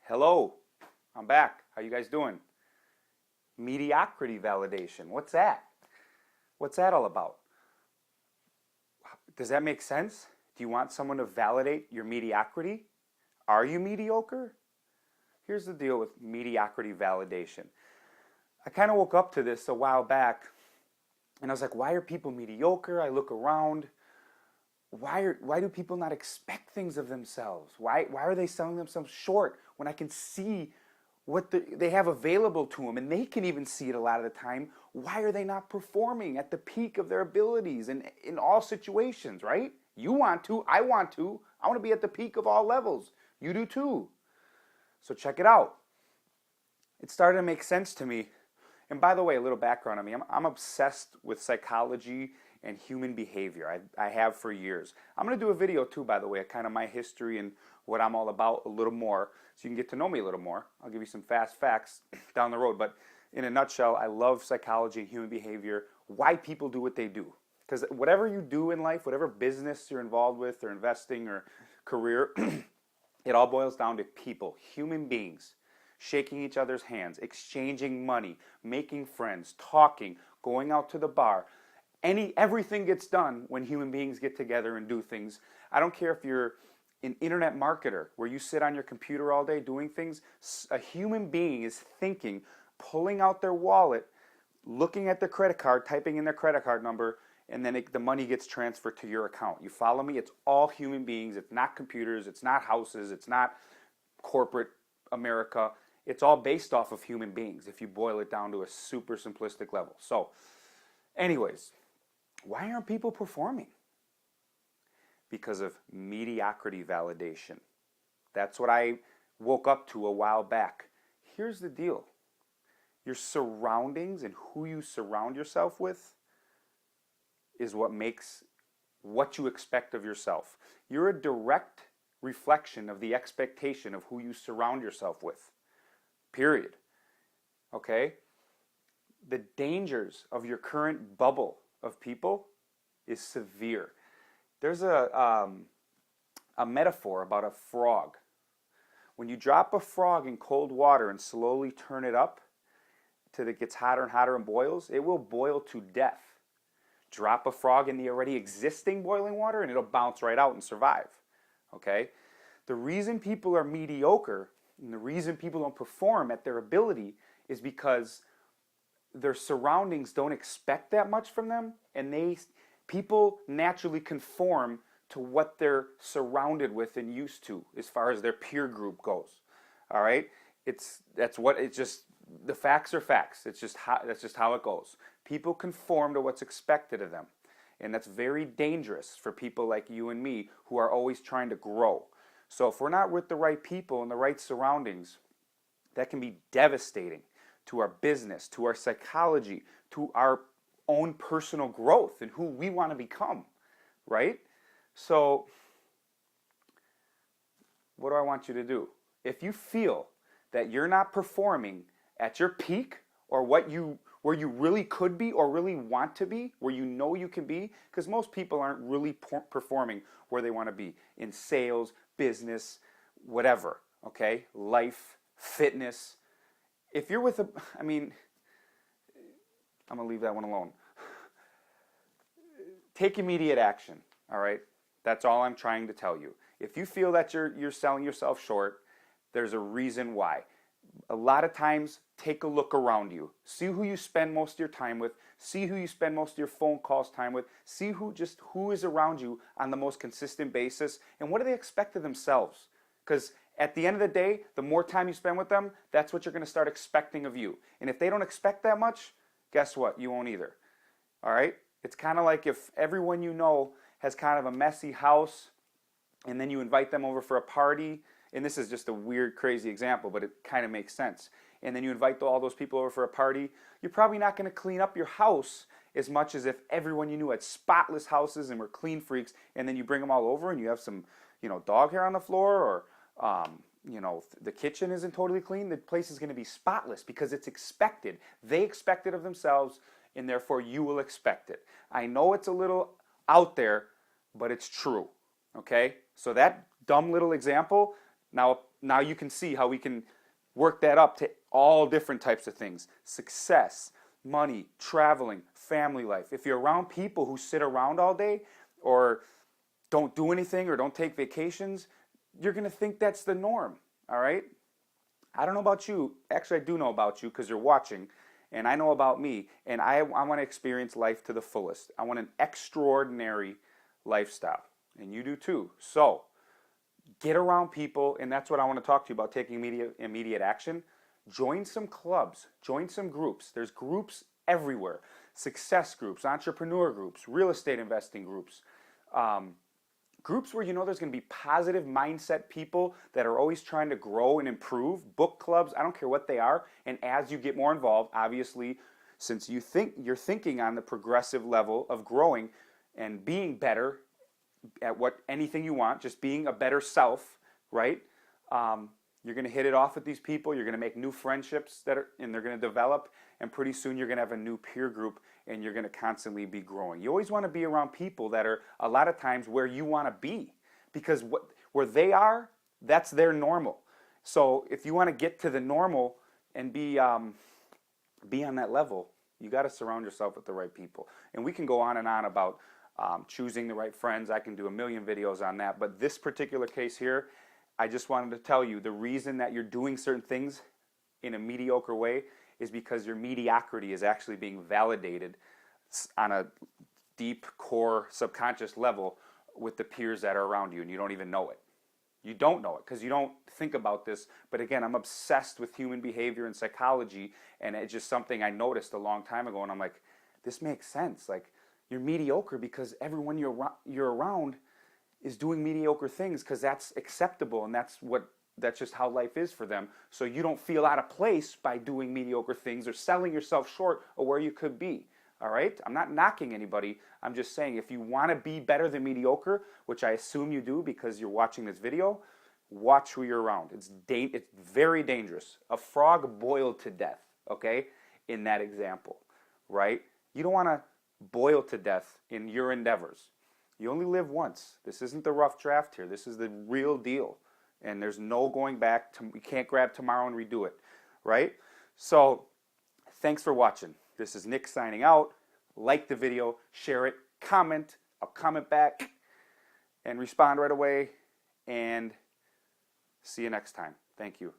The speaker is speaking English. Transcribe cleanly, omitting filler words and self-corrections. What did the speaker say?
Hello, I'm back. How you guys doing? Mediocrity validation. What's that? What's that all about? Does that make sense? Do you want someone to validate your mediocrity? Are you mediocre? Here's the deal with mediocrity validation. I kind of woke up to this a while back and I was like, why are people mediocre? I look around. Why do people not expect things of themselves? Why are they selling themselves short when I can see what they have available to them, and they can even see it a lot of the time? Why are they not performing at the peak of their abilities in all situations, right? You want to, I want to be at the peak of all levels. You do too. So check it out. It started to make sense to me. And by the way, a little background on me. I'm obsessed with psychology and human behavior. I have for years. I'm going to do a video too, by the way, of kind of my history and what I'm all about a little more, so you can get to know me a little more. I'll give you some fast facts down the road. But in a nutshell, I love psychology and human behavior, why people do what they do. Because whatever you do in life, whatever business you're involved with or investing or career, it all boils down to people, human beings, shaking each other's hands, exchanging money, making friends, talking, going out to the bar. Everything gets done when human beings get together and do things. I don't care if you're an internet marketer where you sit on your computer all day doing things. A human being is thinking, pulling out their wallet, looking at their credit card, typing in their credit card number, and then the money gets transferred to your account. You follow me? It's all human beings. It's not computers. It's not houses. It's not corporate America. It's all based off of human beings if you boil it down to a super simplistic level. So anyways, why aren't people performing? Because of mediocrity validation. That's what I woke up to a while back. Here's the deal. Your surroundings and who you surround yourself with is what makes what you expect of yourself. You're a direct reflection of the expectation of who you surround yourself with. Period. Okay? The dangers of your current bubble of people is severe. There's a metaphor about a frog. When you drop a frog in cold water and slowly turn it up till it gets hotter and hotter and boils, it will boil to death. Drop a frog in the already existing boiling water and it'll bounce right out and survive. Okay? The reason people are mediocre and the reason people don't perform at their ability is because their surroundings don't expect that much from them, and people naturally conform to what they're surrounded with and used to as far as their peer group goes. All right? The facts are facts. That's just how it goes. People conform to what's expected of them. And that's very dangerous for people like you and me who are always trying to grow. So if we're not with the right people and the right surroundings, that can be devastating to our business, to our psychology, to our own personal growth and who we want to become, right? So what do I want you to do? If you feel that you're not performing at your peak or where you really could be or really want to be, where you know you can be, because most people aren't really performing where they want to be in sales, business, whatever, okay? Life, fitness. If you're with I'm going to leave that one alone. Take immediate action, all right? That's all I'm trying to tell you. If you feel that you're selling yourself short, there's a reason why. A lot of times, take a look around you. See who you spend most of your time with. See who you spend most of your phone calls time with. See who is around you on the most consistent basis, and what do they expect of themselves? Because at the end of the day, the more time you spend with them, that's what you're going to start expecting of you. And if they don't expect that much, guess what? You won't either. All right? It's kind of like if everyone you know has kind of a messy house and then you invite them over for a party, and this is just a weird, crazy example, but it kind of makes sense. And then you invite all those people over for a party, you're probably not going to clean up your house as much as if everyone you knew had spotless houses and were clean freaks, and then you bring them all over and you have some, dog hair on the floor, or the kitchen isn't totally clean. The place is going to be spotless because it's expected. They expect it of themselves, and therefore you will expect it. I know it's a little out there, but it's true. Okay? So that dumb little example, now now you can see how we can work that up to all different types of things. Success, money, traveling, family life. If you're around people who sit around all day or don't do anything or don't take vacations, you're going to think that's the norm, all right? I don't know about you. Actually, I do know about you because you're watching, and I know about me, and I want to experience life to the fullest. I want an extraordinary lifestyle, and you do too. So get around people, and that's what I want to talk to you about, taking immediate action. Join some clubs, join some groups. There's groups everywhere. Success groups, entrepreneur groups, real estate investing groups. Groups where you know there's going to be positive mindset people that are always trying to grow and improve. Book clubs, I don't care what they are. And as you get more involved, obviously, since you're thinking on the progressive level of growing and being better at anything you want, just being a better self, right? You're going to hit it off with these people. You're going to make new friendships and they're going to develop. And pretty soon you're going to have a new peer group and you're going to constantly be growing. You always want to be around people that are a lot of times where you want to be, because where they are, that's their normal. So if you want to get to the normal and be on that level, you got to surround yourself with the right people. And we can go on and on about choosing the right friends. I can do a million videos on that. But this particular case here, I just wanted to tell you the reason that you're doing certain things in a mediocre way is because your mediocrity is actually being validated on a deep core subconscious level with the peers that are around you, and you don't even know it. You don't know it because you don't think about this. But again, I'm obsessed with human behavior and psychology, and it's just something I noticed a long time ago, and I'm like, this makes sense. Like, you're mediocre because everyone you're around is doing mediocre things because that's acceptable, and that's just how life is for them. So you don't feel out of place by doing mediocre things or selling yourself short of where you could be. All right? I'm not knocking anybody. I'm just saying if you want to be better than mediocre, which I assume you do because you're watching this video, watch who you're around. It's very dangerous. A frog boiled to death, okay, in that example, right? You don't want to boil to death in your endeavors. You only live once. This isn't the rough draft here. This is the real deal. And there's no going back. We can't grab tomorrow and redo it, right? So thanks for watching. This is Nick signing out. Like the video, share it, comment. I'll comment back and respond right away. And see you next time. Thank you.